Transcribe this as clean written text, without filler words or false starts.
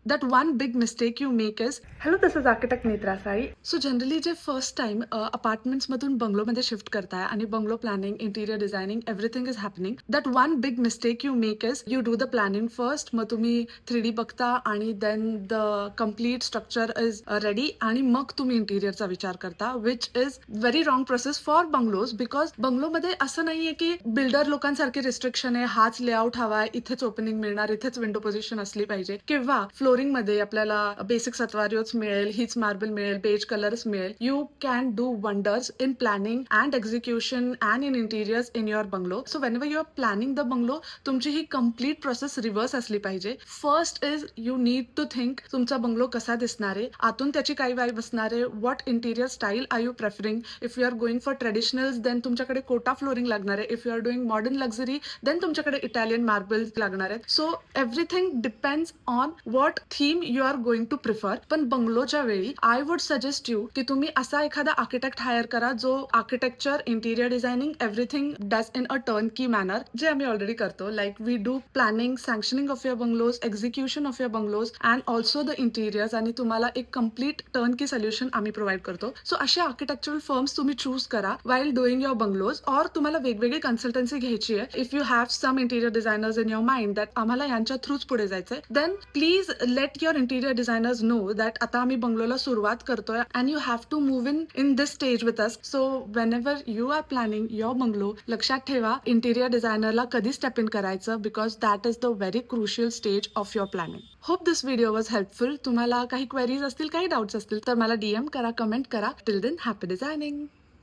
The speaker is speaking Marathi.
that one big mistake you make is, hello, this is architect Netra Sai. So generally जे फर्स्ट टाइम अपार्टमेंट्स मधून बंगलोमध्ये शिफ्ट करताय आणि bungalow planning, interior designing, everything is happening. That one big mistake you make is you do the planning first. मग तुम्ही 3D बघता आणि then the complete structure is ready आणि मग तुम्ही इंटिरियरचा विचार करता, which is very wrong process for bungalows. Because बंगलोमध्ये असं नाहीये की बिल्डर लोकांसारखे रिस्ट्रिक्शन आहे, हाच लेआउट हवाय, इथेच ओपनिंग मिळणार, इथेच विंडो पोझिशन असली पाहिजे, किंवा फ्लोरिंग मध्ये आपल्याला बेसिक सत्वारियोच मिळेल, हीच मार्बल मिळेल, बेज कलर्स मिळेल. You can do wonders in planning and execution and in interiors in your bungalow. So whenever you are planning the bungalow, तुमची ही कम्प्लीट प्रोसेस रिव्हर्स असली पाहिजे. First is you need to think तुमचा बंगलो कसा दिसणार आहे, आतून त्याची काय वाईब असणार आहे, what interior style are you preferring. If you are going for traditionals then तुमच्याकडे कोटा फ्लोरिंग लागणार आहे. If you are doing modern luxury then तुमच्याकडे इटालियन मार्बल्स लागणार आहेत. So everything depends on what theme you are going to prefer. पण बंगलोच्या वेळी आय वुड सजेस्ट यू की तुम्ही असा एखादा आर्किटेक्ट हायर करा जो architecture, interior designing, everything does in a turnkey manner, जे आम्ही ऑलरेडी करतो. Like we do planning, sanctioning of your bungalows, execution of your bungalows and also the interiors, आणि तुम्हाला एक कम्प्लीट टर्न की सोल्युशन आम्ही प्रोव्हाइड करतो. सो असे आर्किटेक्चरल फर्म्स तुम्ही चूज करा वाईल डुईंग युअर बंगलोज. और तुम्हाला वेगवेगळी कन्सल्टन्सी घ्यायची आहे, if you have some interior designers in your mind that आम्हाला यांच्या थ्रूच पुढे जायचंय, then please let your interior designers know that आता आम्ही बंगलोला सुरुवात करतोय and you have to move in this stage with us. So whenever you are planning your bungalow, लक्षात ठेवा इंटिरियर डिझायनरला कधी स्टेप इन करायचं, because that is the very crucial stage of your planning. Hope this video was helpful. तुम्हाला काही क्वेरीज असतील, काही डाऊट्स असतील तर मला DM करा, कमेंट करा. Till then happy designing.